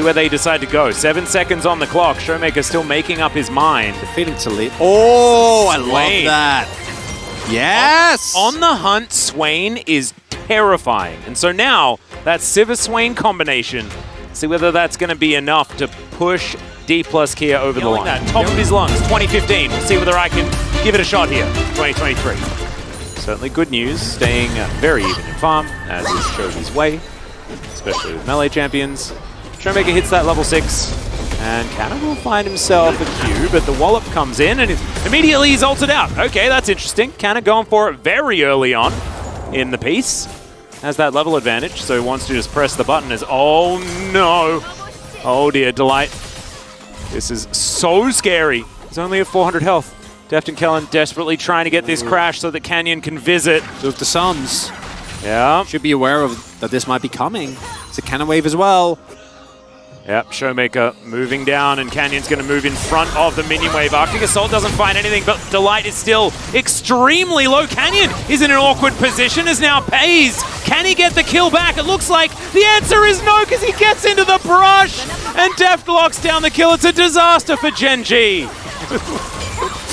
where they decide to go. 7 seconds on the clock. Showmaker still making up his mind. Feeling to lead. Oh, I love that. Yes! On the hunt, Swain is terrifying. And so now, that Sivir-Swain combination, see whether that's going to be enough to push D plus Kia over the line. That top of his lungs, 2015. We'll see whether I can give it a shot here, 2023. Certainly good news, staying very even in farm, as is Chovy's way, especially with melee champions. Showmaker hits that level 6, and Canna will find himself a Q, but the wallop comes in, and immediately he's ulted out. Okay, that's interesting. Canna going for it very early on in the piece. Has that level advantage, so he wants to just press the button as, oh no! Oh dear, Delight. This is so scary. He's only at 400 health. Deft and Kellen desperately trying to get this crash so that Canyon can visit. So the Suns. Yeah. Should be aware of that this might be coming. It's a cannon wave as well. Yep, Showmaker moving down, and Canyon's going to move in front of the minion wave. Arctic Assault doesn't find anything, but Delight is still extremely low. Canyon is in an awkward position as now Pays. Can he get the kill back? It looks like the answer is no, because he gets into the brush, and Deft locks down the kill. It's a disaster for Gen G.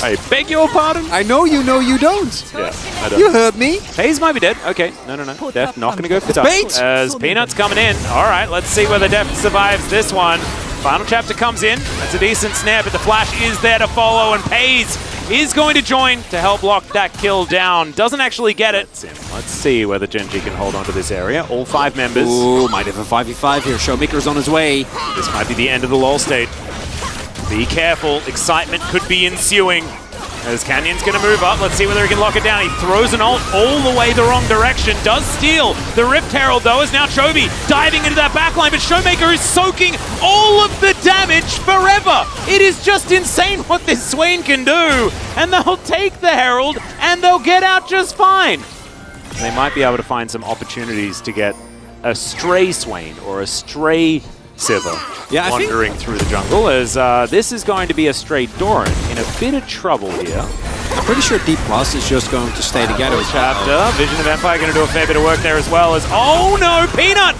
I beg your pardon? I know you don't. Yeah, I don't. You heard me. Pays might be dead. Okay, no. Deft not going to go for touch. Bait. As Peanut's coming in. All right, let's see whether Deft survives this one. Final chapter comes in. That's a decent snare, but the flash is there to follow, and Pays is going to join to help lock that kill down. Doesn't actually get it. Let's see whether Gen G can hold on to this area. All 5 members. Ooh, might have a 5v5 here. Showmaker's on his way. This might be the end of the lull state. Be careful, excitement could be ensuing. As Canyon's going to move up, let's see whether he can lock it down. He throws an ult all the way the wrong direction, does steal the Rift Herald though, as now Chovy diving into that backline, but Showmaker is soaking all of the damage forever. It is just insane what this Swain can do, and they'll take the Herald, and they'll get out just fine. They might be able to find some opportunities to get a stray Swain or a stray Sivir wandering through the jungle, as this is going to be a stray Doran in a bit of trouble here. I'm pretty sure D Plus is just going to stay together. Chapter, Vision of Empire going to do a fair bit of work there as well, as, oh no, Peanut!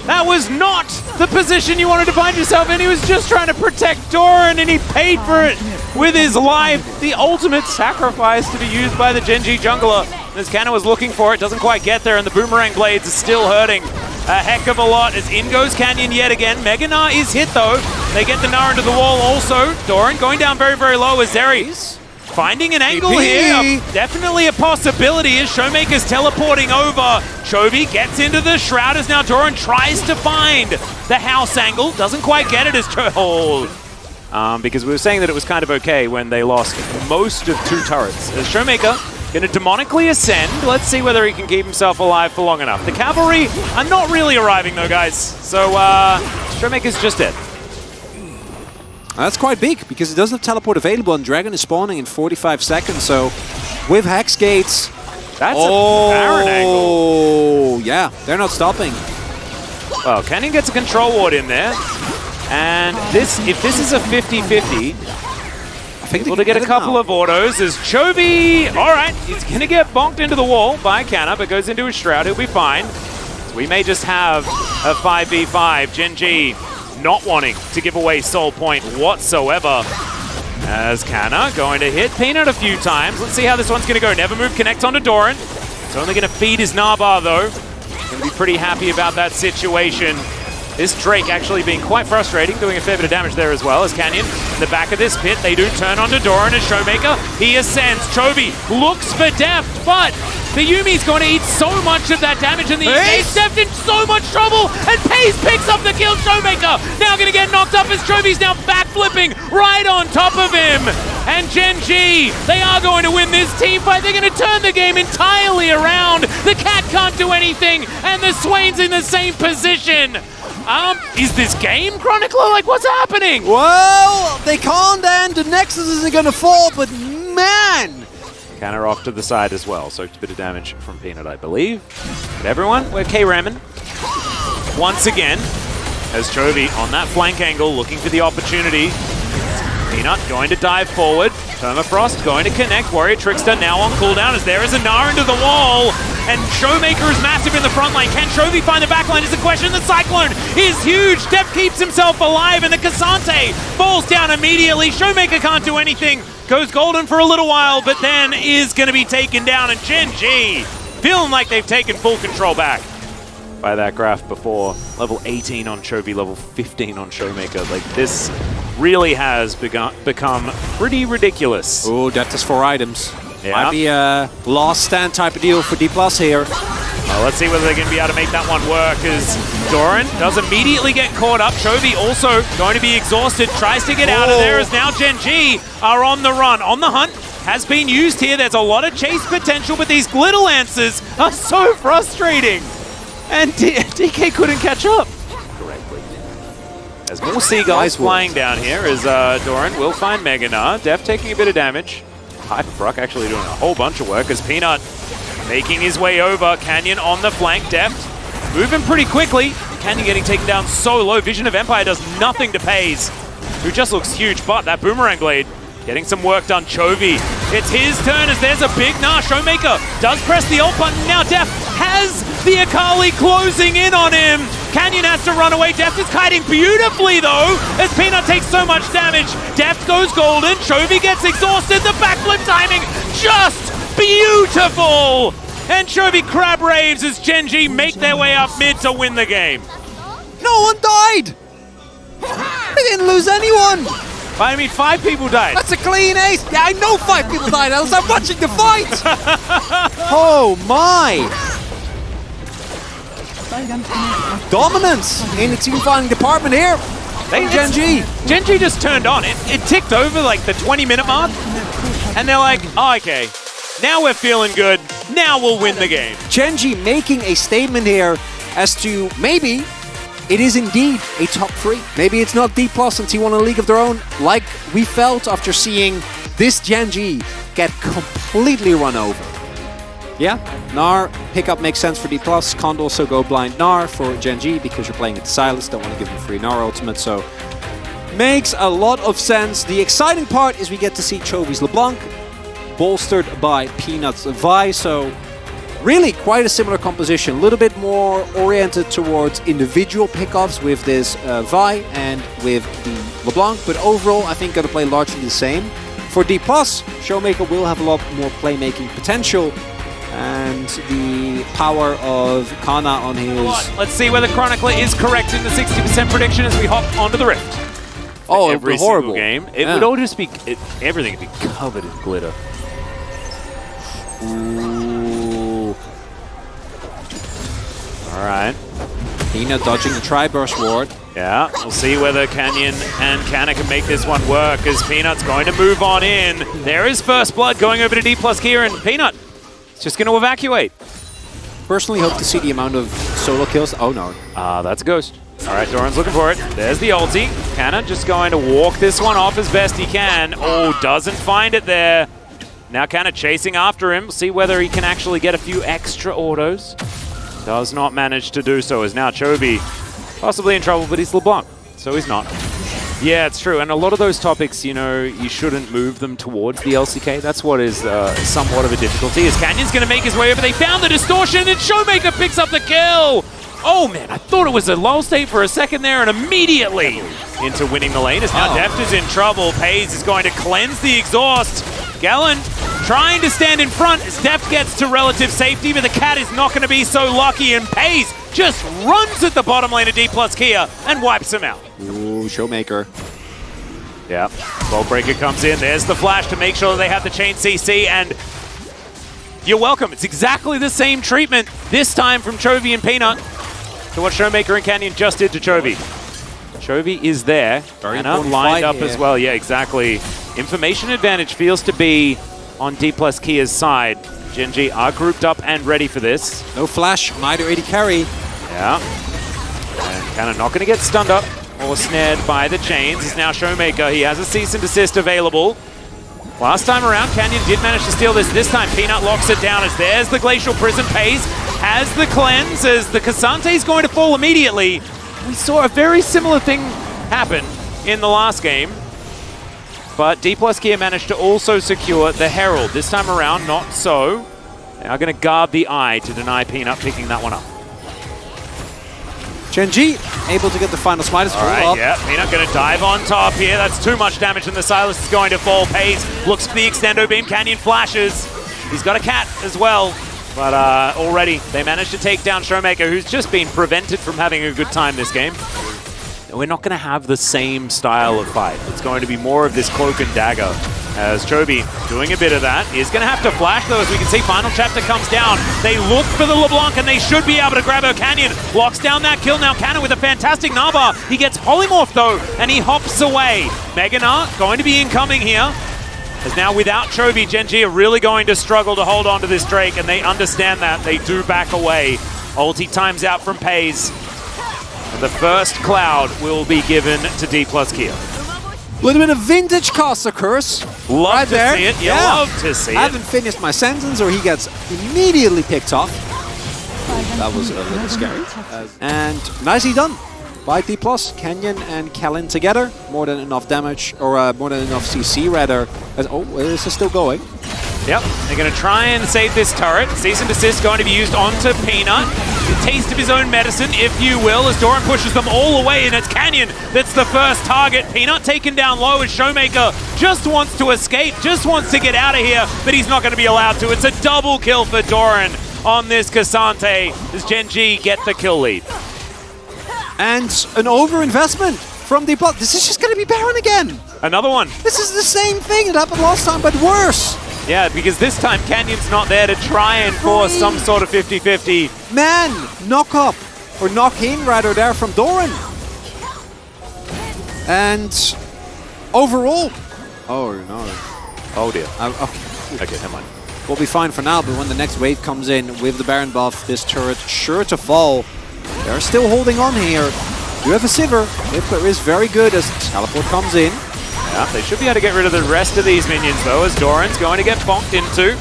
That was not the position you wanted to find yourself in. He was just trying to protect Doran, and he paid for it with his life. The ultimate sacrifice to be used by the Gen G jungler. As Canna was looking for it, doesn't quite get there, and the Boomerang Blades are still hurting a heck of a lot, as in goes Canyon yet again. Mega Gnar is hit though. They get the Gnar into the wall also. Doran going down very, very low as Zeri finding an angle here. Definitely a possibility as Showmaker's teleporting over. Chovy gets into the Shroud as now Doran tries to find the house angle. Doesn't quite get it as because we were saying that it was kind of okay when they lost most of 2 turrets. As Showmaker going to demonically ascend. Let's see whether he can keep himself alive for long enough. The cavalry are not really arriving though, guys. So Showmaker's just dead. That's quite big, because it doesn't have teleport available, and Dragon is spawning in 45 seconds, so with Hex Gates... That's a Baron angle. Oh, yeah, they're not stopping. Well, Canyon gets a control ward in there, and if this is a 50-50, I think able to get a couple of autos as Chovy, all right, he's going to get bonked into the wall by Canna, but goes into his Shroud, he'll be fine. So we may just have a 5v5, Gen G not wanting to give away Soul Point whatsoever. As Canna going to hit Peanut a few times. Let's see how this one's going to go. Never move, connect onto Doran. It's only going to feed his Narbar though. Going to be pretty happy about that situation. This Drake actually being quite frustrating, doing a fair bit of damage there as well, as Canyon in the back of this pit. They do turn onto Doran as Showmaker. He ascends. Chovy looks for Deft, but the Yumi's going to eat so much of that damage, and the Deft in so much trouble, and Pays picks up the kill. Showmaker now going to get knocked up as Chovy's now backflipping right on top of him. And Gen G, they are going to win this team fight. They're going to turn the game entirely around. The cat can't do anything, and the Swain's in the same position. Is this game, Chronicler? Like, what's happening? Well, they can't, and the Nexus isn't going to fall, but man! Canna off to the side as well, so it's a bit of damage from Peanut, I believe. But everyone, we're K-Ramming once again, as Chovy on that flank angle, looking for the opportunity. Peanut going to dive forward. Permafrost going to connect. Warrior Trickster now on cooldown as there is a Gnar into the wall. And Showmaker is massive in the front line. Can Chovy find the back line is the question. The Cyclone is huge. Def keeps himself alive and the Cassante falls down immediately. Showmaker can't do anything. Goes golden for a little while, but then is going to be taken down. And Gen G feeling like they've taken full control back. By that graph before, level 18 on Chovy, level 15 on Showmaker. Like, this really has become pretty ridiculous. Oh, that is 4 items. Yeah. Might be a last stand type of deal for D+ here. Well, let's see whether they're going to be able to make that one work, as Doran does immediately get caught up. Chovy also going to be exhausted, tries to get out of there, as now Gen G are on the run. On the hunt has been used here. There's a lot of chase potential, but these Glitter Lancers are so frustrating. And DK couldn't catch up correctly. As more Seagulls flying down here, as Doran will find Mega Gnar. Def taking a bit of damage. Hyperbruck actually doing a whole bunch of work, as Peanut making his way over. Canyon on the flank. Deft moving pretty quickly. Canyon getting taken down so low. Vision of Empire does nothing to Pays, who just looks huge, but that Boomerang Blade getting some work done. Chovy, it's his turn as there's a big Gnar. Showmaker does press the ult button. Now Deft has the Akali closing in on him. Canyon has to run away. Deft is kiting beautifully though, as Peanut takes so much damage. Deft goes golden. Chovy gets exhausted. The backflip timing just beautiful. And Chovy crab raves as Gen G make their way up mid to win the game. No one died! They didn't lose anyone! I mean, 5 people died. That's a clean ace! Yeah, I know 5 people died, else I'm watching the fight! Oh my! Dominance in the team fighting department here. Gen G. Gen G just turned on. It ticked over like the 20-minute mark. And they're like, oh, okay, now we're feeling good. Now we'll win the game. Gen G making a statement here as to maybe it is indeed a top 3. Maybe it's not D+ and T1 in a league of their own, like we felt after seeing this Gen G get completely run over. Yeah, Gnar pickup makes sense for D+. Can't also go blind Gnar for Gen G because you're playing it Silas, don't want to give him free Gnar ultimate, so makes a lot of sense. The exciting part is we get to see Chovy's LeBlanc bolstered by Peanut's Vi, so really quite a similar composition, a little bit more oriented towards individual pickups with this Vi and with the LeBlanc, but overall I think going to play largely the same. For D+, Showmaker will have a lot more playmaking potential, and the power of Kana on his... Let's see whether Chronicler is correct in the 60% prediction as we hop onto the Rift. Oh, every horrible game. It would all just be... everything would be covered in glitter. Ooh. Alright. Peanut dodging the Tri-Burst ward. Yeah, we'll see whether Canyon and Canna can make this one work, as Peanut's going to move on in. There is First Blood going over to D+ here, and Peanut is just going to evacuate. Personally hope to see the amount of solo kills. Oh no. That's a Ghost. Alright, Doran's looking for it. There's the ulti. Canna just going to walk this one off as best he can. Oh, doesn't find it there. Now Canna chasing after him. We'll see whether he can actually get a few extra autos. Does not manage to do so, as now Chovy possibly in trouble, but he's LeBlanc, so he's not. Yeah, it's true, and a lot of those topics, you know, you shouldn't move them towards the LCK. That's what is somewhat of a difficulty, as Canyon's going to make his way over. They found the distortion, and Showmaker picks up the kill! Oh man, I thought it was a lull state for a second there, and immediately into winning the lane, as now Deft is in trouble. Pays is going to cleanse the exhaust. Gallon trying to stand in front as Deft gets to relative safety, but the cat is not going to be so lucky, and Pays just runs at the bottom lane of D+ Kia and wipes him out. Ooh, Showmaker. Yeah, Bolt Breaker comes in. There's the flash to make sure that they have the chain CC, and you're welcome. It's exactly the same treatment, this time from Chovy and Peanut, to what Showmaker and Canyon just did to Chovy. Chovy is there, and lined up as well. Yeah, exactly. Information advantage feels to be on D+ Kia's side. Gen G are grouped up and ready for this. No flash, neither AD carry. Yeah. And Cannon not going to get stunned up or snared by the chains. It's now Showmaker. He has a cease and desist available. Last time around, Canyon did manage to steal this. This time, Peanut locks it down as there's the Glacial Prison. Pays has the cleanse as the Cassante is going to fall immediately. We saw a very similar thing happen in the last game. but D plus Gear managed to also secure the Herald. This time around, not so. They are going to guard the eye to deny Peanut picking that one up. Gen.G able to get the final smite. All right, yeah, Peanut going to dive on top here. That's too much damage, and the Silas is going to fall. Pays looks for the extendo beam. Canyon flashes. He's got a cat as well. But already they managed to take down Showmaker, who's just been prevented from having a good time this game. We're not going to have the same style of fight. It's going to be more of this cloak and dagger. As Chobi doing a bit of that. Is going to have to flash though, as we can see Final Chapter comes down. They look for the LeBlanc and they should be able to grab her. Canyon locks down that kill. Now Cannon with a fantastic Nava. He gets polymorph though and he hops away. Mega Gnar going to be incoming here. As now without Chobi, Gen.G are really going to struggle to hold on to this Drake, and they understand that. They do back away. Ulti times out from Pays. And the first cloud will be given to D plus Gear. A little bit of vintage caster curse. Love right to there. see it. Yeah, love to see it. I haven't finished my sentence or he gets immediately picked off. That was a little scary. And nicely done by D+. Canyon and Kellen together. More than enough damage, or more than enough CC rather. Oh, this is still going. Yep, they're going to try and save this turret. Cease and desist going to be used onto Peanut. The taste of his own medicine, if you will, as Doran pushes them all away, and it's Canyon that's the first target. Peanut taken down low as Showmaker just wants to escape, just wants to get out of here, but he's not going to be allowed to. It's a double kill for Doran on this Cassante as Gen.G get the kill lead. And an overinvestment from D+. This is just going to be Baron again. Another one. This is the same thing that happened last time, but worse. Yeah, because this time Canyon's not there to try and force some sort of 50-50. Man, knock up, or knock in rather there from Doran. And overall, oh no. Oh dear. Okay, never mind. We'll be fine for now, but when the next wave comes in with the Baron buff, this turret sure to fall. They're still holding on here. You have a Sivir. It is very good as teleport comes in. Yeah, they should be able to get rid of the rest of these minions though, as Doran's going to get bonked into.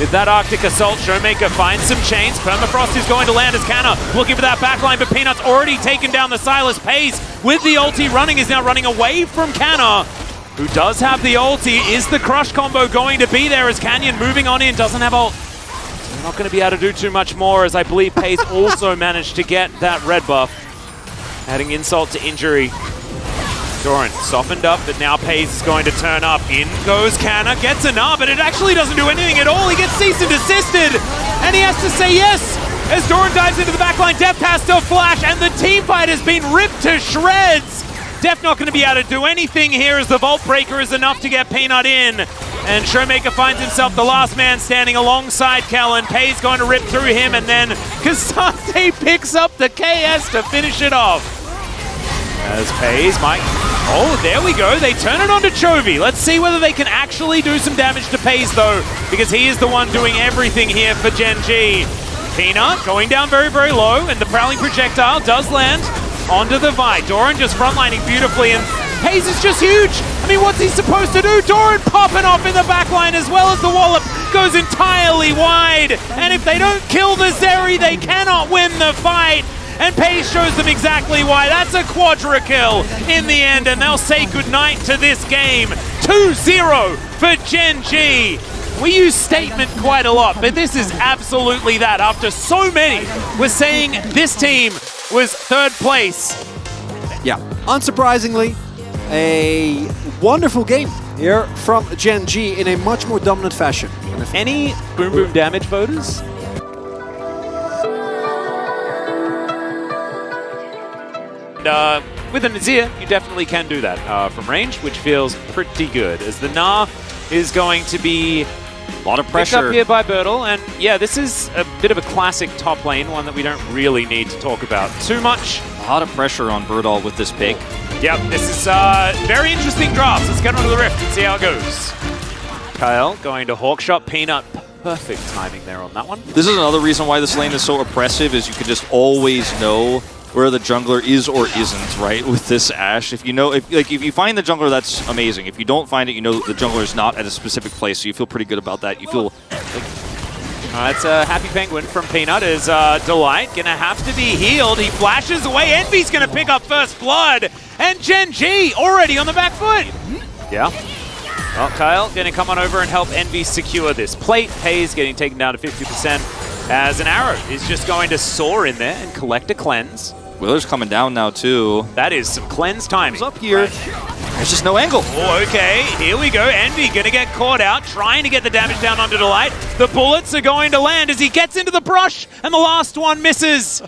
With that Arctic Assault, Showmaker finds some chains. Permafrost is going to land as Canna looking for that backline, but Peanut's already taken down the Silas. Pays with the ulti running, is now running away from Canna, who does have the ulti. Is the crush combo going to be there as Canyon moving on in, doesn't have ult. They're not going to be able to do too much more, as I believe Pays also managed to get that red buff. Adding insult to injury. Doran softened up, but now Pays is going to turn up. In goes Canna, gets a gnar, but it actually doesn't do anything at all. He gets cease and desisted, and he has to say yes as Doran dives into the backline. Deft has to flash, and the team fight has been ripped to shreds. Deft not going to be able to do anything here as the Vault Breaker is enough to get Peanut in. And Showmaker finds himself the last man standing alongside Kellen. Pays going to rip through him, and then Cassante picks up the KS to finish it off. As Pays might... Oh, there we go. They turn it on to Chovy. Let's see whether they can actually do some damage to Pays, though, because he is the one doing everything here for Gen.G. Peanut going down very, very low, and the Prowling Projectile does land onto the Vi. Doran just frontlining beautifully, and Pays is just huge. I mean, what's he supposed to do? Doran popping off in the backline as well as the Wallop goes entirely wide. And if they don't kill the Zeri, they cannot win the fight. And Pays shows them exactly why. That's a quadra kill in the end, and they'll say goodnight to this game. 2-0 for Gen.G. We use statement quite a lot, but this is absolutely that. After so many, we're saying this team was third place. Yeah, unsurprisingly, a wonderful game here from Gen.G in a much more dominant fashion. Any boom boom damage voters? With an Azir, you definitely can do that from range, which feels pretty good, as the Gnar is going to be a lot of pressure up here by Bertle, and yeah, this is a bit of a classic top lane, one that we don't really need to talk about too much. A lot of pressure on Bertle with this pick. Yep, this is very interesting drafts. Let's get onto the Rift and see how it goes. Kyle going to Hawkshot. Peanut, perfect timing there on that one. This is another reason why this lane is so oppressive, is you can just always know where the jungler is or isn't, right, with this Ashe. If you know, if you find the jungler, that's amazing. If you don't find it, you know that the jungler is not at a specific place, so you feel pretty good about that. You feel... That's a Happy Penguin from Peanut as Delight gonna have to be healed. He flashes away. Envy's gonna pick up first blood, and Gen.G already on the back foot. Yeah, Well, Kyle going to come on over and help Envy secure this plate. Pays getting taken down to 50% as an arrow is just going to soar in there and collect a cleanse. Willer's coming down now, too. That is some cleanse timing. He's up here. Right. There's just no angle. Oh, okay, here we go. Envy going to get caught out, trying to get the damage down onto Delight. The bullets are going to land as he gets into the brush, and the last one misses.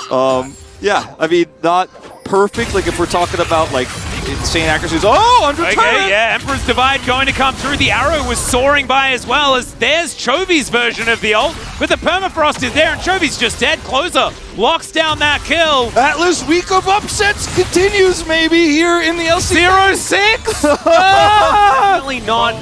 Yeah, I mean, not perfect. Like, if we're talking about, like, insane accuracies. Oh, under turret! Okay, yeah, Emperor's Divide going to come through. The arrow was soaring by as well, as there's Chovy's version of the ult. But the permafrost is there, and Chovy's just dead. Closer locks down that kill. Atlas week of upsets continues maybe here in the LCK. 0-6! Definitely not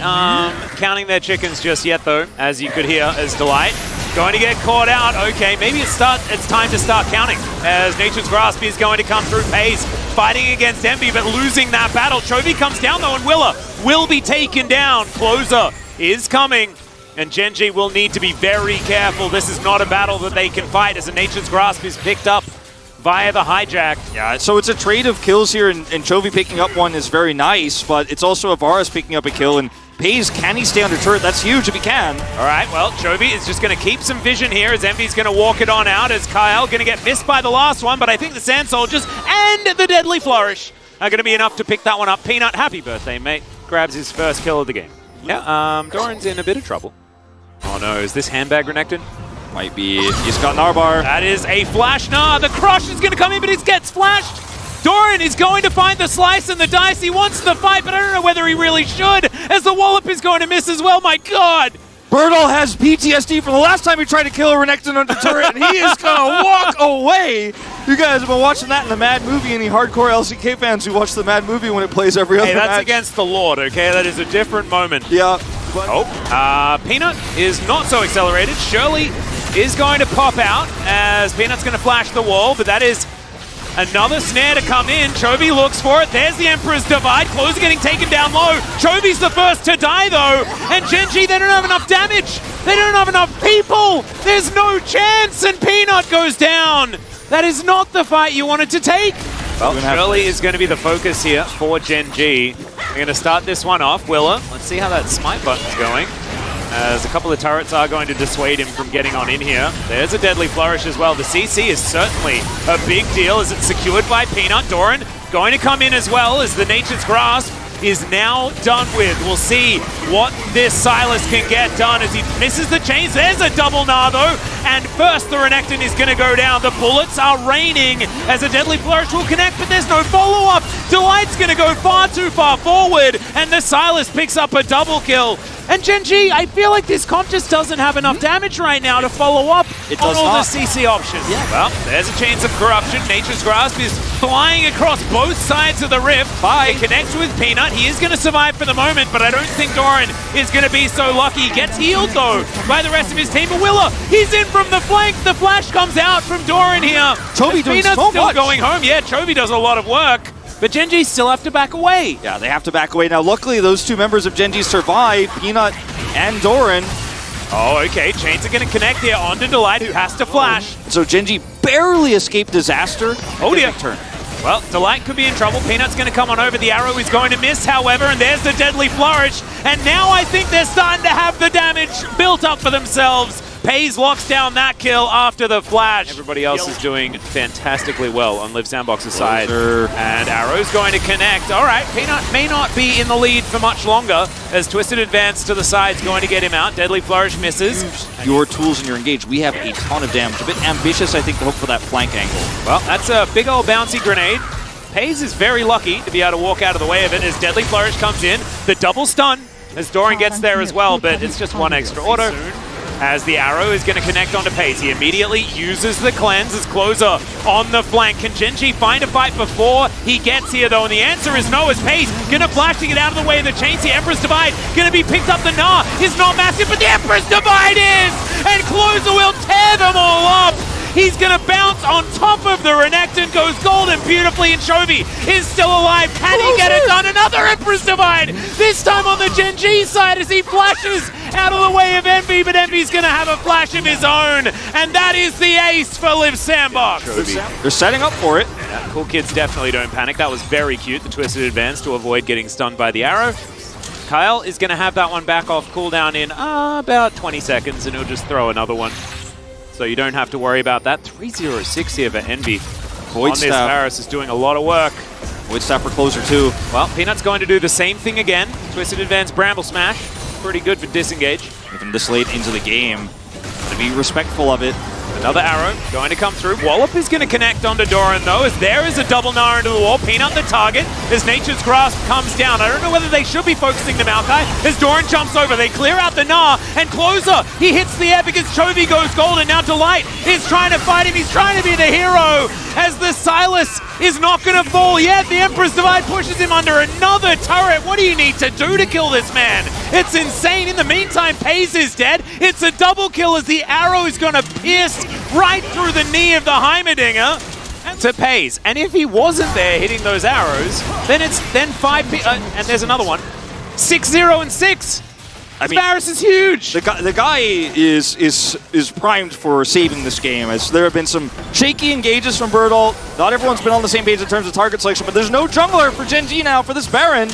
counting their chickens just yet, though, as you could hear as Delight. Going to get caught out. Okay, maybe it's time to start counting, as Nature's Grasp is going to come through. Pays fighting against Envy, but losing that battle. Chovy comes down, though, and Willa will be taken down. Closer is coming, and Genji will need to be very careful. This is not a battle that they can fight, as a Nature's Grasp is picked up via the hijack. Yeah, so it's a trade of kills here, and Chovy picking up one is very nice, but it's also Avaris picking up a kill, and Pays, can he stay under turret? That's huge if he can. All right, well, Chovy is just going to keep some vision here as Envy's going to walk it on out, as Kyle going to get missed by the last one, but I think the Sand Soldiers and the Deadly Flourish are going to be enough to pick that one up. Peanut, happy birthday, mate. Grabs his first kill of the game. Yeah, Doran's in a bit of trouble. Oh no, is this handbag Renekton? Might be. He's got Narbar. That is a flash. Nah, the crush is going to come in, but it gets flashed. Doran is going to find the slice and the dice. He wants the fight, but I don't know whether he really should, as the wallop is going to miss as well. My God! Bertle has PTSD from the last time he tried to kill a Renekton under turret, and he is going to walk away. You guys have been watching that in the Mad movie. Any hardcore LCK fans who watch the Mad movie when it plays every other that's match. against the Lord, okay? That is a different moment. Yeah. Peanut is not so accelerated. Shirley is going to pop out, as Peanut's going to flash the wall, but that is another snare to come in. Chovy looks for it. There's the Emperor's Divide. Closer getting taken down low. Chovy's the first to die, though. And Genji, they don't have enough damage. They don't have enough people. There's no chance. And Peanut goes down. That is not the fight you wanted to take. Well, Shirley is going to be the focus here for Genji. They're going to start this one off. Willa, let's see how that smite button's going, as a couple of turrets are going to dissuade him from getting on in here. There's a Deadly Flourish as well. The CC is certainly a big deal as it's secured by Peanut. Doran going to come in as well, as the Nature's Grasp is now done with. We'll see what this Silas can get done as he misses the chains. There's a double Gnar though, and first the Renekton is going to go down. The bullets are raining as a Deadly Flourish will connect, but there's no follow-up. Delight's going to go far too far forward, and the Silas picks up a double kill. And Genji, I feel like this comp just doesn't have enough damage right now to follow up on all the CC options. Yeah. Well, there's a Chains of Corruption. Nature's Grasp is flying across both sides of the rift. It connects with Peanut. He is going to survive for the moment, but I don't think Doran is going to be so lucky. He gets healed, though, by the rest of his team. But Willa, he's in from the flank. The flash comes out from Doran here. Chovy doing Peanut's so still much. going home. Yeah, Chovy does a lot of work. But Genji still have to back away. Yeah, they have to back away. Now, luckily, those two members of Genji survive, Peanut and Doran. Oh, okay. Chains are going to connect here onto Delight, who has to flash. So Genji barely escaped disaster. Oh, dear. Turn. Well, Delight could be in trouble. Peanut's going to come on over. The arrow is going to miss, however, and there's the Deadly Flourish. And now I think they're starting to have the damage built up for themselves. Pays locks down that kill after the flash. Everybody else is doing fantastically well on Live Sandbox's side. And Arrow's going to connect. All right, Peanut may not be in the lead for much longer, as Twisted Advance to the side's going to get him out. Deadly Flourish misses. Your tools and your engage. We have a ton of damage. A bit ambitious, I think, to hope for that flank angle. Well, that's a big old bouncy grenade. Pays is very lucky to be able to walk out of the way of it as Deadly Flourish comes in. The double stun as Doran gets there as well, but it's just one extra auto. As the arrow is going to connect onto Pays. He immediately uses the cleanse as Closer on the flank. Can Genji find a fight before he gets here, though? And the answer is no, as Pays going to flash to get out of the way of the chains. The Emperor's Divide going to be picked up. The Gnar is not massive, but the Emperor's Divide is! And Closer will tear them all up! He's going to bounce on top of the Renekton, goes golden beautifully, and Chovy is still alive. Can he get it done? Another Emperor's Divide! This time on the Genji side as he flashes out of the way of Envy, but Envy's going to have a flash of his own, and that is the ace for Live Sandbox. They're setting up for it. Yeah, cool kids definitely don't panic. That was very cute, the Twisted Advance to avoid getting stunned by the arrow. Kyle is going to have that one back off cooldown in about 20 seconds, and he'll just throw another one. So you don't have to worry about that. 3-0-6 here for Envy. Void on this, Staff. Varus is doing a lot of work. Void Staff for closer too. Well, Peanut's going to do the same thing again. Twisted Advance Bramble Smash. Pretty good for disengage. Even this late into the game, to be respectful of it. Another arrow going to come through. Wallop is going to connect onto Doran, though, as there is a double Gnar into the wall. Peanut the target as Nature's Grasp comes down. I don't know whether they should be focusing the Maokai as Doran jumps over. They clear out the Gnar, and Closer, he hits the air because Chovy goes golden. Now Delight is trying to fight him. He's trying to be the hero as the Silas is not going to fall yet. The Emperor's Divide pushes him under another turret. What do you need to do to kill this man? It's insane. In the meantime, Pays is dead. It's a double kill as the arrow is going to pierce right through the knee of the Heimerdinger to Pays. And if he wasn't there hitting those arrows, then it's 5 and there's another one. 6-0-6. I mean, Varus is huge. The guy is primed for saving this game, as there have been some shaky engages from Birdall. Not everyone's been on the same page in terms of target selection, but there's no jungler for Gen G now for this Baron.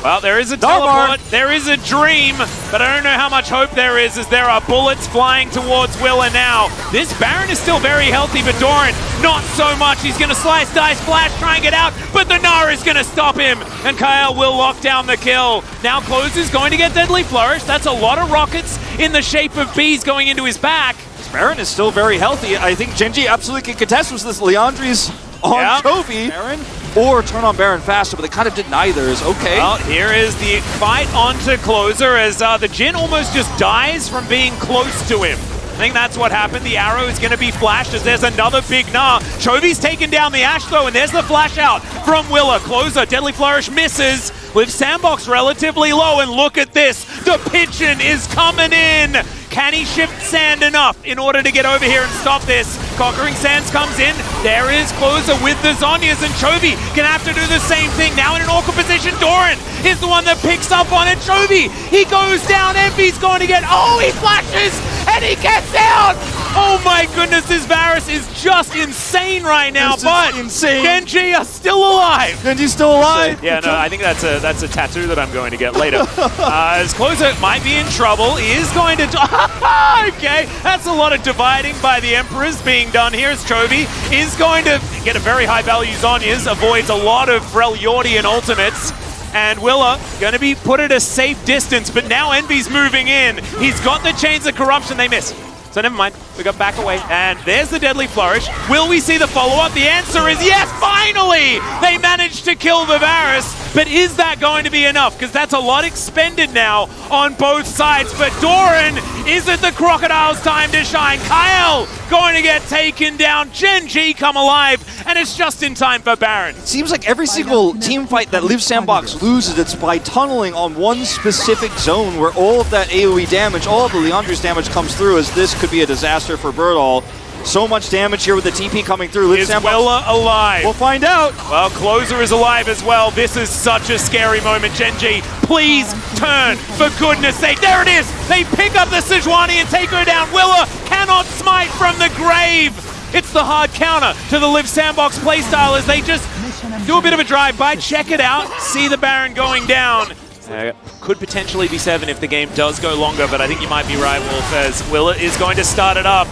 Well, there is a teleport, there is a dream, but I don't know how much hope there is as there are bullets flying towards Willa now. This Baron is still very healthy, but Doran, not so much. He's going to slice, dice, flash, try and get out, but the Gnar is going to stop him, and Kyle will lock down the kill. Now Close is going to get Deadly Flourish. That's a lot of rockets in the shape of bees going into his back. This Baron is still very healthy. I think Gen G absolutely can contest with this. Leandri's on Chovy. Baron. Or turn on Baron faster, but they kind of did neither. Is okay. Well, here is the fight onto Closer as the Jhin almost just dies from being close to him. I think that's what happened. The arrow is going to be flashed as there's another big Gnar. Chovy's taken down the Ashe though, and there's the flash out from Willa. Closer, Deadly Flourish misses. Live Sandbox relatively low, and look at this. The Pigeon is coming in. Can he shift Sand enough in order to get over here and stop this? Conquering Sands comes in. There is Closer with the Zhonyas, and Chovy gonna have to do the same thing. Now in an awkward position, Doran is the one that picks up on it. Chovy, he goes down. Envy's going to get, oh, he flashes, and he gets down. Oh my goodness, this Varus is just insane right now, but insane. Gen G are still alive. Gen G's still alive. Yeah, no, I think that's a tattoo that I'm going to get later. As Closer might be in trouble, he is going to... okay, that's a lot of dividing by the Emperors being done here as Chovy is going to get a very high value Zhonyas, avoids a lot of Freljordian ultimates. And Willa going to be put at a safe distance, but now Envy's moving in. He's got the Chains of Corruption, they miss. So never mind, we got back away. And there's the Deadly Flourish. Will we see the follow-up? The answer is yes, finally! They managed to kill the Varus, but is that going to be enough? Because that's a lot expended now on both sides. But Doran, is it the Crocodile's time to shine? Kyle going to get taken down. Gen G come alive, and it's just in time for Baron. It seems like every single team fight that Live Sandbox loses, it's by tunneling on one specific zone where all of that AoE damage, all of the Leandri's damage comes through, as this could be a disaster for Birdall. So much damage here with the TP coming through. Is Willa alive? We'll find out. Well, Closer is alive as well. This is such a scary moment. Gen G, please turn, for goodness sake. There it is. They pick up the Sejuani and take her down. Willa cannot smite from the grave. It's the hard counter to the Live Sandbox playstyle as they just do a bit of a drive-by, check it out, see the Baron going down. Could potentially be 7 if the game does go longer, but I think you might be right, Wolf, as Willa is going to start it up.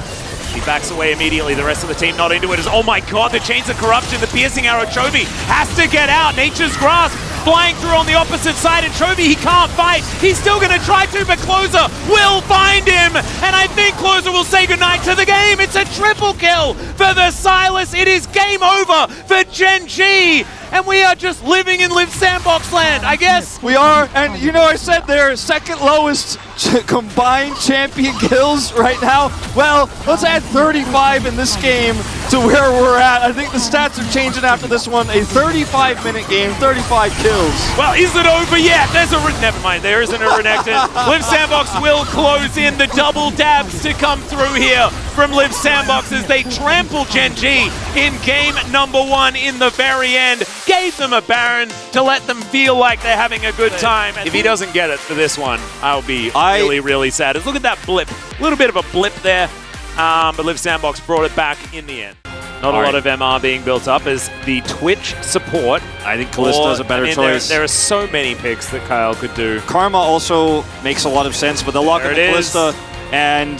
He backs away immediately. The rest of the team not into it. As, oh my god, the Chains of Corruption, the piercing arrow. Chovy has to get out. Nature's Grasp flying through on the opposite side, and Chovy, he can't fight. He's still going to try to, but Closer will find him. And I think Closer will say goodnight to the game. It's a triple kill for the Silas. It is game over for Gen G. And we are just living in Live Sandbox land, I guess. We are, and you know I said they're second lowest combined champion kills right now. Well, let's add 35 in this game to where we're at. I think the stats are changing after this one. A 35-minute game, 35 kills. Well, is it over yet? There's a... Never mind, there isn't a Renekton. Live Sandbox will close in. The double dabs to come through here from Live Sandbox as they trample Gen G in game number 1 in the very end. Gave them a Baron to let them feel like they're having a good time. If he doesn't get it for this one, I'll be really, really sad. Look at that blip. A little bit of a blip there, but Live Sandbox brought it back in the end. Not a lot of MR being built up as the Twitch support. I think Kalista is a better choice. There are so many picks that Kyle could do. Karma also makes a lot of sense, but they'll lock in the Kalista. And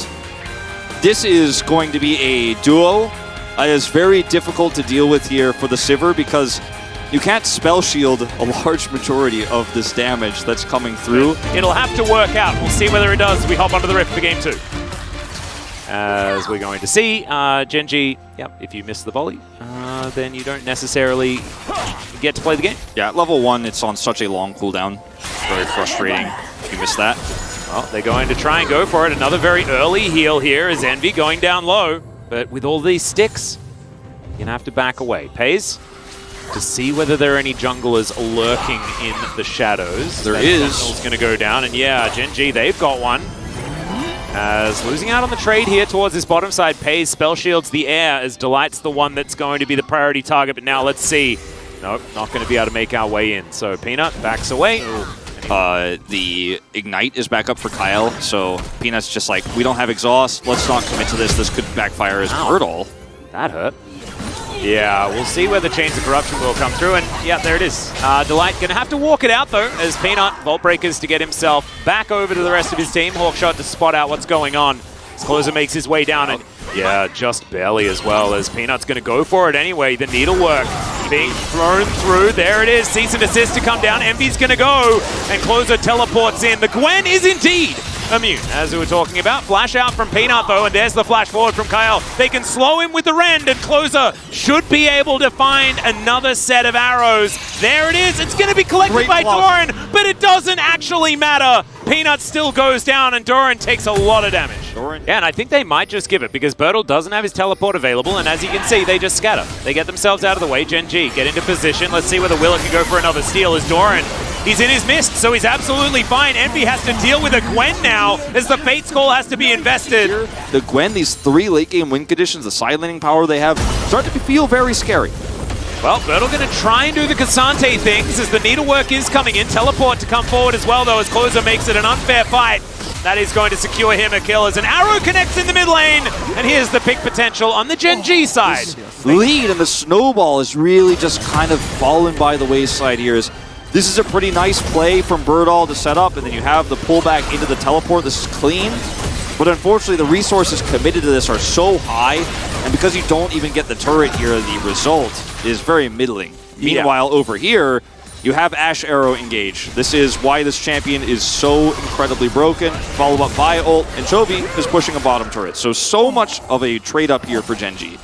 this is going to be a duo. It is very difficult to deal with here for the Sivir because you can't spell shield a large majority of this damage that's coming through. It'll have to work out. We'll see whether it does as we hop onto the Rift for Game 2. As we're going to see, Genji, if you miss the volley, then you don't necessarily get to play the game. Yeah, at level 1, it's on such a long cooldown. Very frustrating if you miss that. Well, they're going to try and go for it. Another very early heal here as Envy going down low. But with all these sticks, you're going to have to back away. Pays to see whether there are any junglers lurking in the shadows. There is. Sentinel's going to go down. And yeah, Genji, they've got one. As losing out on the trade here towards this bottom side, Pays spell shields the air as Delight's the one that's going to be the priority target. But now let's see. Nope, not going to be able to make our way in. So Peanut backs away. The Ignite is back up for Kyle, so Peanut's just like, we don't have exhaust, let's not commit to this. This could backfire as Myrtle. That hurt. Yeah, we'll see where the Chains of Corruption will come through, and yeah, there it is. Delight gonna have to walk it out though, as Peanut Vault Breakers to get himself back over to the rest of his team. Hawkshot to spot out what's going on. As Closer makes his way down, and yeah, just barely as well, as Peanut's gonna go for it anyway. The needlework being thrown through. There it is, cease and desist to come down. Envy's gonna go, and Closer teleports in. The Gwen is indeed immune, as we were talking about. Flash out from Peanut though, and there's the flash forward from Kyle. They can slow him with the rend, and Closer should be able to find another set of arrows. There it is, it's gonna be collected by Doran, but it doesn't actually matter. Peanut still goes down, and Doran takes a lot of damage. Yeah, and I think they might just give it, because Bertle doesn't have his teleport available, and as you can see, they just scatter. They get themselves out of the way. Gen.G get into position. Let's see whether Willa can go for another steal as Doran. He's in his mist, so he's absolutely fine. Envy has to deal with a Gwen now, as the Fate Skull has to be invested. The Gwen, these 3 late game win conditions, the silencing power they have, start to feel very scary. Well, Bertle going to try and do the Cassante things as the needlework is coming in. Teleport to come forward as well, though, as Closer makes it an unfair fight. That is going to secure him a kill as an arrow connects in the mid lane. And here's the pick potential on the Gen.G side. Lead and the snowball is really just kind of fallen by the wayside here. This is a pretty nice play from Birdall to set up, and then you have the pullback into the teleport. This is clean. But unfortunately, the resources committed to this are so high, and because you don't even get the turret here, the result is very middling. Meanwhile, over here, you have Ash Arrow engage. This is why this champion is so incredibly broken. Followed up by ult, and Chovy is pushing a bottom turret. So much of a trade-up here for Gen.G.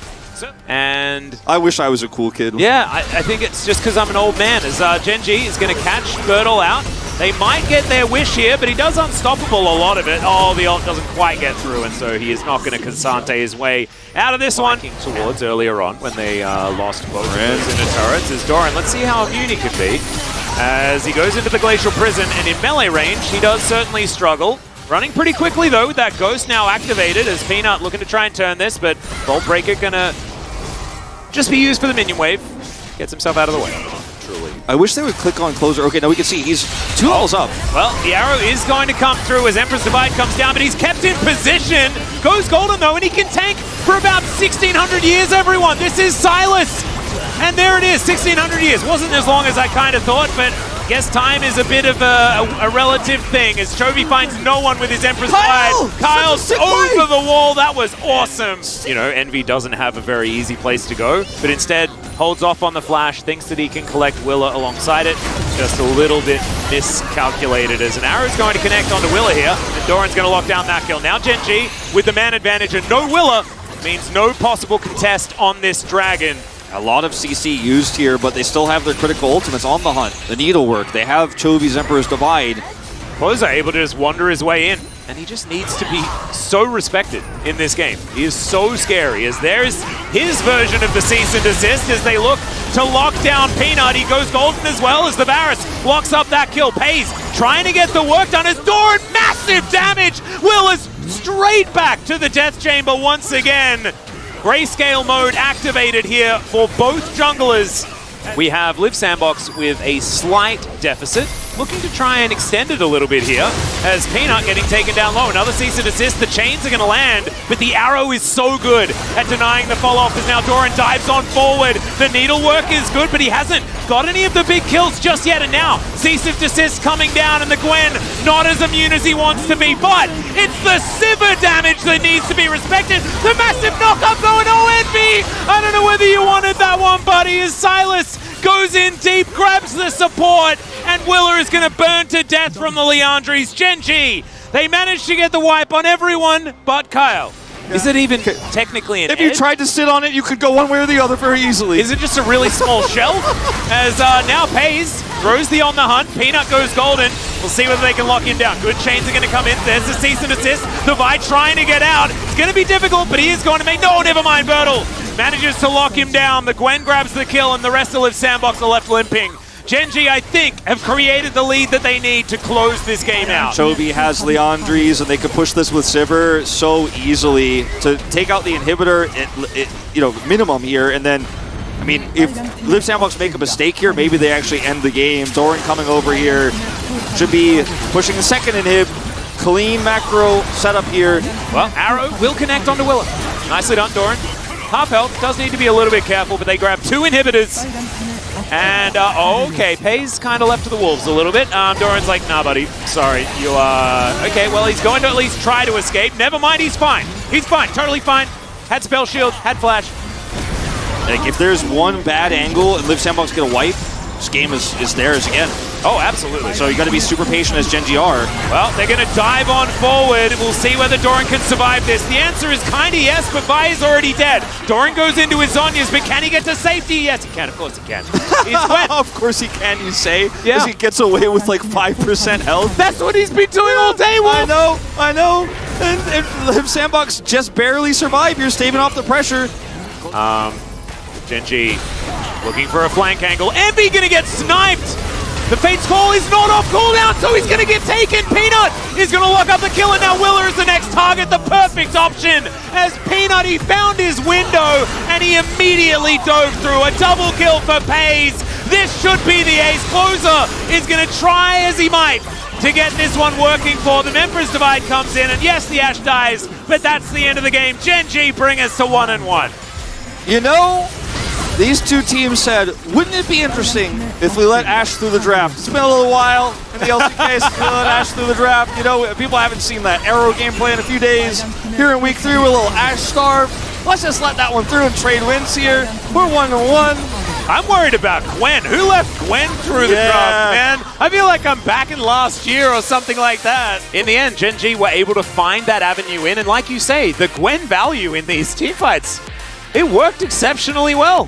And I wish I was a cool kid. Yeah, I think it's just because I'm an old man, as Gen.G is going to catch Bertle out. They might get their wish here, but he does unstoppable a lot of it. Oh, the ult doesn't quite get through, and so he is not going to Cassante his way out of this one. Towards earlier on when they lost both of those inner turrets is Doran. Let's see how immune he could be as he goes into the Glacial Prison, and in melee range, he does certainly struggle. Running pretty quickly, though, with that Ghost now activated, as Peanut looking to try and turn this, but Vault Breaker going to just be used for the minion wave. Gets himself out of the way. Truly. I wish they would click on Closer. Okay, now we can see he's 2 levels up. Well, the arrow is going to come through as Emperor's Divide comes down, but he's kept in position. Goes golden, though, and he can tank for about 1,600 years, everyone. This is Silas. And there it is, 1,600 years. Wasn't as long as I kind of thought, but I guess time is a bit of a relative thing as Chovy finds no one with his Emperor's Divide. Kyle's over the wall. That was awesome. You know, Envy doesn't have a very easy place to go, but instead holds off on the flash, thinks that he can collect Willa alongside it. Just a little bit miscalculated as an arrow's going to connect onto Willa here, and Doran's going to lock down that kill. Now Gen.G with the man advantage and no Willa means no possible contest on this dragon. A lot of CC used here, but they still have their critical ultimates on the hunt. The needlework. They have Chovy's Emperor's Divide. Closer able to just wander his way in, and he just needs to be so respected in this game. He is so scary, as there's his version of the cease and desist as they look to lock down Peanut. He goes golden as well as the Varus blocks up that kill. Pays trying to get the work done as Doran, massive damage! Will is straight back to the death chamber once again. Grayscale mode activated here for both junglers. We have Live Sandbox with a slight deficit looking to try and extend it a little bit here, as Peanut getting taken down low. Another cease and desist. The chains are going to land, but the arrow is so good at denying the fall-off as now Doran dives on forward. The needlework is good, but he hasn't got any of the big kills just yet, and now cease and desist coming down, and the Gwen not as immune as he wants to be, but it's the Sivir damage that needs to be respected. The massive knock-up going, Envy! I don't know whether you wanted that one, buddy, as Silas goes in deep, grabs the support, and Willer is going to burn to death from the Leandries. Gen.G, they managed to get the wipe on everyone but Kyle. Yeah. Is it even technically an If you tried to sit on it, you could go one way or the other very easily. Is it just a really small shell? As now Pays throws the on the hunt. Peanut goes golden. We'll see whether they can lock him down. Good chains are going to come in. There's the cease and desist. The Vi trying to get out. It's going to be difficult, but he is going to make... No, never mind, Bertle manages to lock him down. The Gwen grabs the kill, and the rest of Liv Sandbox are left limping. Gen.G, I think, have created the lead that they need to close this game out. Chovy has Leandries, and they could push this with Sivir so easily to take out the inhibitor at minimum here, and then, I mean, if Liv Sandbox make a mistake here, maybe they actually end the game. Doran coming over here should be pushing the second inhib. Clean macro setup here. Well, Arrow will connect onto Willer. Nicely done, Doran. Half health, does need to be a little bit careful, but they grab 2 inhibitors. And, okay, Pays kind of left to the wolves a little bit. Doran's like, nah, buddy, sorry, you are... Okay, well, he's going to at least try to escape. Never mind, he's fine. He's fine, totally fine. Had spell shield, had flash. Like, if there's one bad angle and Liv Sandbox get a wipe, this game is theirs again. Oh, absolutely. So you got to be super patient as Gen.G are. Well, they're going to dive on forward. We'll see whether Doran can survive this. The answer is kind of yes, but Vi is already dead. Doran goes into his Zhonya's, but can he get to safety? Yes, he can. Of course he can. He's wet. Of course he can, you say. Yeah. Because he gets away with like 5% health. That's what he's been doing all day, Wolf. I know. And Liv Sandbox just barely survive. You're staving off the pressure. Gen.G looking for a flank angle. Envy gonna get sniped! The Fate's Call is not off cooldown, so he's gonna get taken! Peanut is gonna lock up the kill, and now Willer is the next target, the perfect option! As Peanut, he found his window, and he immediately dove through. A double kill for Pays! This should be the ace. Closer is gonna try as he might to get this one working for them. Emperor's Divide comes in, and yes, the Ashe dies, but that's the end of the game. Gen.G bring us to 1-1. You know, these two teams said, wouldn't it be interesting if we let Ashe through the draft? It's been a little while in the LCK since we let Ashe through the draft. You know, people haven't seen that Arrow gameplay in a few days. Here in week 3, we're a little Ashe starved. Let's just let that one through and trade wins here. We're 1-1. I'm worried about Gwen. Who left Gwen through the draft, man? I feel like I'm back in last year or something like that. In the end, Gen.G were able to find that avenue in, and like you say, the Gwen value in these teamfights, it worked exceptionally well.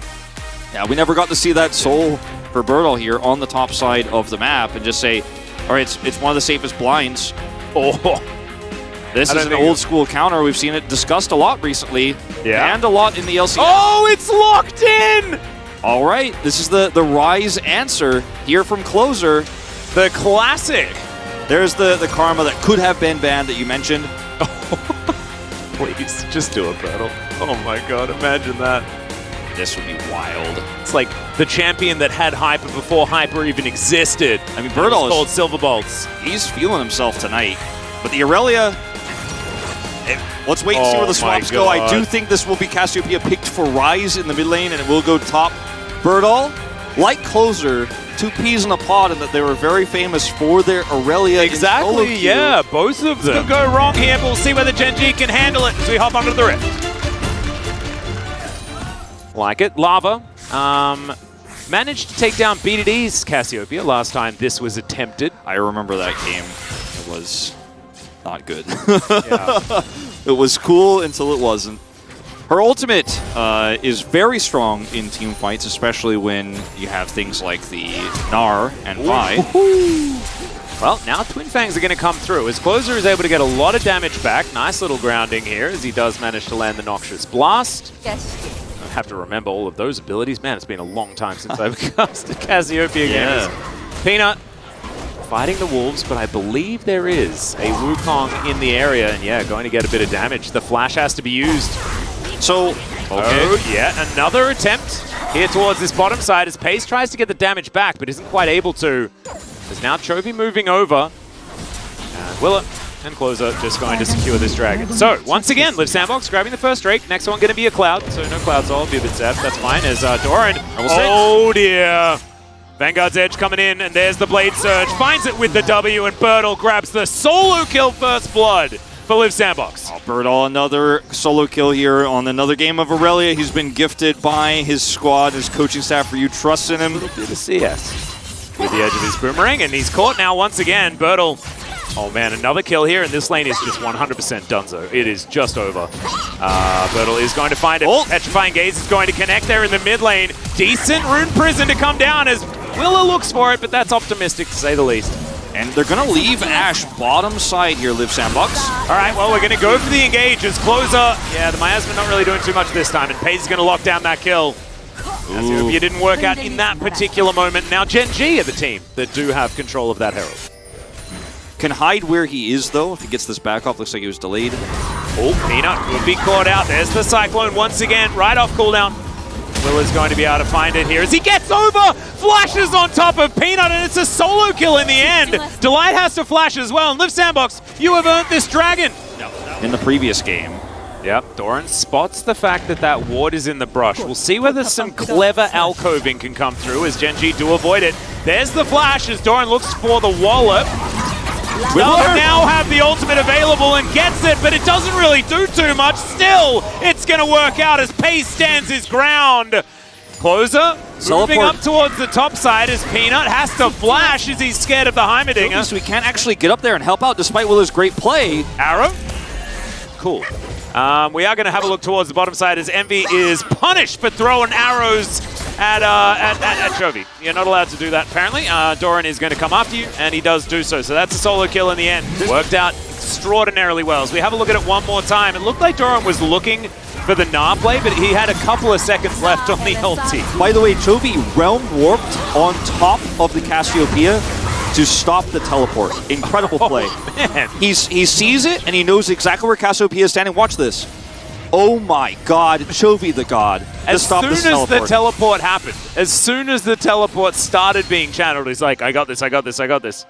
Yeah, we never got to see that soul for Bertle here on the top side of the map and just say, all right, it's one of the safest blinds. Oh, this is an old school counter. We've seen it discussed a lot recently. Yeah. And a lot in the LCS. Oh, it's locked in! All right, this is the Rise answer here from Closer. The classic. There's the karma that could have been banned that you mentioned. Please, just do it, Bertle. Oh my god, imagine that. This would be wild. It's like the champion that had Hyper before Hyper even existed. I mean, Bertle is called Silver Bolts. He's feeling himself tonight. But the Aurelia, let's wait and see where the swaps go. I do think this will be Cassiopeia picked for Rise in the mid lane, and it will go top. Bertle, like Closer, 2 peas in a pod, and that they were very famous for their Aurelia. Exactly, yeah, both of them. Could go wrong here, but we'll see whether Gen.G can handle it as we hop onto the rift. Like it. Lava managed to take down BDD's Cassiopeia last time this was attempted. I remember that game. It was not good. Yeah. It was cool until it wasn't. Her ultimate is very strong in team fights, especially when you have things like the Gnar and Vi. Well, now Twin Fangs are going to come through as Closer is able to get a lot of damage back. Nice little grounding here as he does manage to land the Noxious Blast. Yes. Have to remember all of those abilities. Man, it's been a long time since I've casted Cassiopeia games. Peanut fighting the Wolves, but I believe there is a Wukong in the area, and yeah, going to get a bit of damage. The flash has to be used. So, oh, yeah, another attempt here towards this bottom side as Pace tries to get the damage back, but isn't quite able to. There's now Chovy moving over. And Willa and Closer just going to secure this dragon. So, once again, Live Sandbox grabbing the first Drake. Next one going to be a Cloud, so no Cloud Soul, be a bit sad. That's fine, as Doran. Oh dear. Vanguard's Edge coming in, and there's the Blade Surge. Finds it with the W, and Birdle grabs the solo kill first blood for Live Sandbox. Oh, Birdle, another solo kill here on another game of Aurelia. He's been gifted by his squad, his coaching staff for you, trust in him. A little bit of CS with the edge of his boomerang, and he's caught now once again. Birdle. Oh man, another kill here, and this lane is just 100% donezo. It is just over. Birdle is going to find it. Oh. Petrifying Gaze is going to connect there in the mid lane. Decent Rune Prison to come down as Willa looks for it, but that's optimistic to say the least. And they're going to leave Ashe bottom side here, Live Sandbox. All right, well, we're going to go for the engage as Closer. Yeah, the Miasma not really doing too much this time, and Paze is going to lock down that kill. As it didn't work out in that particular moment. Now Gen G are the team that do have control of that Herald. Can hide where he is, though, if he gets this back off. Looks like he was delayed. Oh, Peanut will be caught out. There's the Cyclone once again, right off cooldown. Will is going to be able to find it here as he gets over, flashes on top of Peanut, and it's a solo kill in the end. Delight has to flash as well, and Live Sandbox, you have earned this dragon. In the previous game. Yep, Doran spots the fact that that ward is in the brush. We'll see whether some clever alcoving can come through as Gen G do avoid it. There's the flash as Doran looks for the wallop. Does now have the ultimate available and gets it, but it doesn't really do too much. Still, it's going to work out as Pace stands his ground. Closer moving up towards the top side as Peanut has to flash as he's scared of the Heimerdinger. So he can't actually get up there and help out despite Willa's great play. Arrow. Cool. We are going to have a look towards the bottom side as Envy is punished for throwing arrows at Chovy. You're not allowed to do that, apparently. Doran is going to come after you, and he does do so. So that's a solo kill in the end. Worked out extraordinarily well. As we have a look at it one more time, it looked like Doran was looking for the Gnar play, but he had a couple of seconds left on the ulti. By the way, Chovy realm warped on top of the Cassiopeia to stop the teleport. Incredible play. Man. He sees it, and he knows exactly where Cassiopeia is standing. Watch this. Oh my god, Chovy the god. As soon as the teleport happened, as soon as the teleport started being channeled, he's like, I got this, I got this, I got this.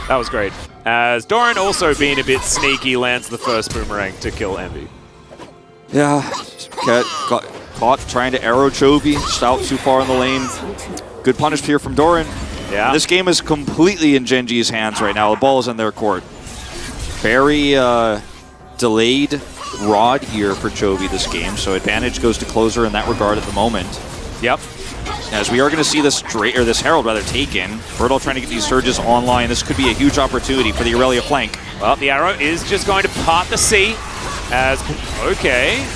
That was great. As Doran also being a bit sneaky, lands the first boomerang to kill Envy. Yeah, got caught trying to arrow Chovy, just out too far in the lane. Good punish here from Doran. Yeah. This game is completely in Gen G's hands right now. The ball is in their court. Very delayed rod here for Chovy this game, so advantage goes to Closer in that regard at the moment. Yep. As we are going to see this Herald rather taken. Birdle trying to get these surges online. This could be a huge opportunity for the Aurelia flank. Well, the arrow is just going to part the sea as okay.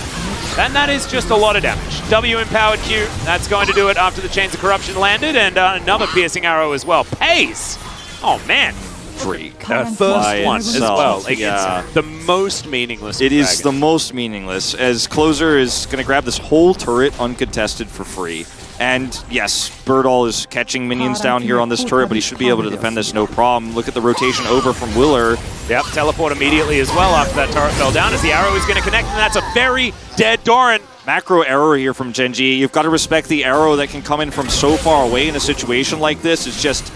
And that is just a lot of damage. W-empowered Q, that's going to do it after the Chains of Corruption landed, and another piercing arrow as well. Pace! Oh, man. Drake. First one as well. Against the most meaningless. It is the most meaningless, as Closer is going to grab this whole turret uncontested for free. And yes, Birdall is catching minions down here on this turret, but he should be able to defend this no problem. Look at the rotation over from Willer. Yep, teleport immediately as well after that turret fell down as the arrow is going to connect, and that's a very dead Doran. Macro error here from Gen G. You've got to respect the arrow that can come in from so far away in a situation like this. It's just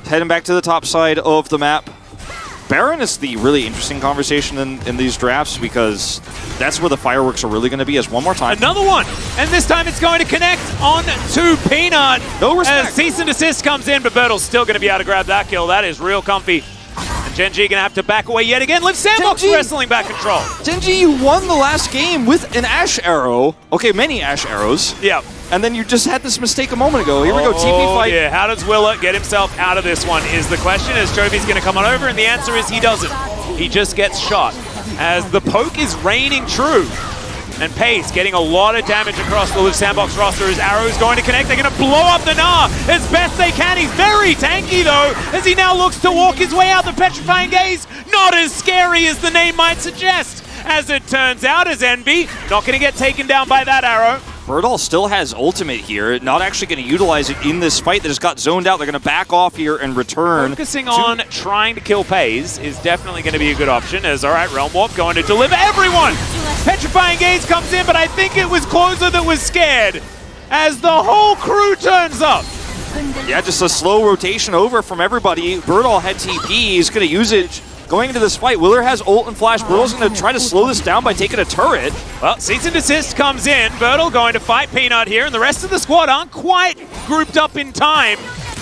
heading back to the top side of the map. Baron is the really interesting conversation in these drafts because that's where the fireworks are really going to be. As one more time. Another one! And this time it's going to connect on to Peanut. No respect. As cease and desist comes in, but Bertle's still going to be able to grab that kill. That is real comfy. And Gen G going to have to back away yet again. Live Sandbox wrestling back control. Gen G, you won the last game with an Ashe arrow. Okay, many Ashe arrows. Yep. And then you just had this mistake a moment ago. Here we go, TP fight. Yeah, how does Willa get himself out of this one is the question, as Jovi's going to come on over, and the answer is he doesn't. He just gets shot. As the poke is reigning true. And Pace getting a lot of damage across the Live Sandbox roster as Arrow's going to connect. They're going to blow up the Gnar as best they can. He's very tanky though, as he now looks to walk his way out. The Petrifying Gaze, not as scary as the name might suggest. As it turns out, as Envy, not going to get taken down by that arrow. Birdall still has ultimate here, not actually going to utilize it in this fight that just got zoned out. They're going to back off here and return. Focusing on trying to kill Paze is definitely going to be a good option, as alright, Realm Warp going to deliver everyone! Petrifying Gaze comes in, but I think it was Closer that was scared, as the whole crew turns up. Yeah, just a slow rotation over from everybody. Birdall had TP. He's going to use it going into this fight. Willer has ult and flash. Birdall's going to try to slow this down by taking a turret. Well, cease and desist comes in. Birdall going to fight Peanut here, and the rest of the squad aren't quite grouped up in time.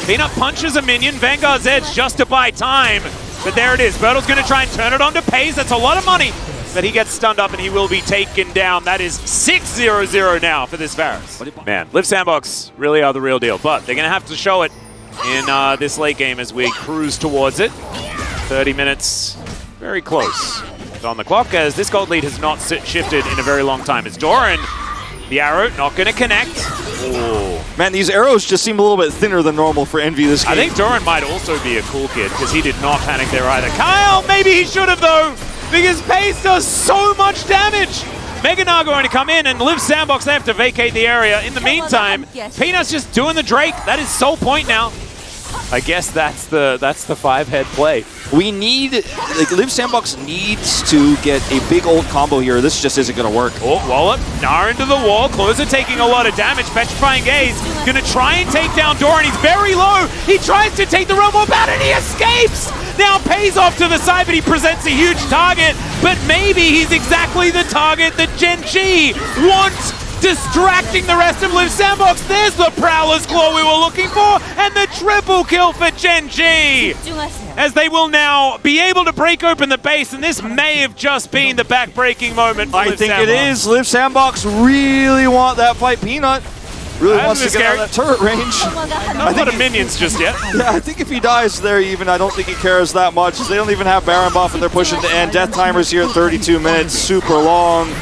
Peanut punches a minion. Vanguard's edge just to buy time. But there it is. Birdall's going to try and turn it onto Pays. That's a lot of money. But he gets stunned up and he will be taken down. That is 6-0-0 now for this Varus. Man, Live Sandbox really are the real deal. But they're going to have to show it in this late game as we cruise towards it. 30 minutes, very close on the clock, as this gold lead has not shifted in a very long time. It's Doran, the arrow, not going to connect. Oh. Man, these arrows just seem a little bit thinner than normal for Envy this game. I think Doran might also be a cool kid, because he did not panic there either. Kyle, maybe he should have though, because Pace does so much damage. Mega Naga going to come in, and Live Sandbox, they have to vacate the area. In the meantime, Peanut's just doing the Drake. That is sole point now. I guess that's the 5-head play. We need, like, Live Sandbox needs to get a big ult combo here. This just isn't going to work. Oh, Wallop, Gnar into the wall. Closer taking a lot of damage. Petrifying Gaze going to try and take down Doran. He's very low. He tries to take the realm orb out and he escapes. Now Pays off to the side, but he presents a huge target. But maybe he's exactly the target that Gen G wants, distracting the rest of Live Sandbox. There's the Prowler's Claw we were looking for, and the triple kill for Gen G, as they will now be able to break open the base, and this may have just been the back-breaking moment for I think it is. Live Sandbox really want that fight. Peanut really wants to get out of that turret range. Not a lot of minions just yet. Yeah, I think if he dies there even, I don't think he cares that much. They don't even have Baron buff, and they're pushing to end. Death timers here, 32 minutes, super long.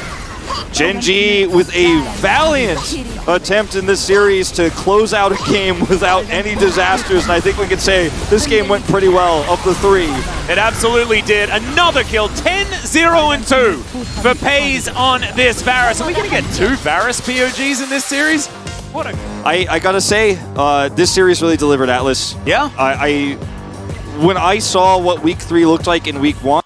Gen G with a valiant attempt in this series to close out a game without any disasters, and I think we can say this game went pretty well of the three. It absolutely did. Another kill, 10-0-2 for Pays on this Varus. Are we going to get 2 Varus POGs in this series? What a... I gotta say, this series really delivered, Atlas. Yeah? When I saw what week 3 looked like in week 1,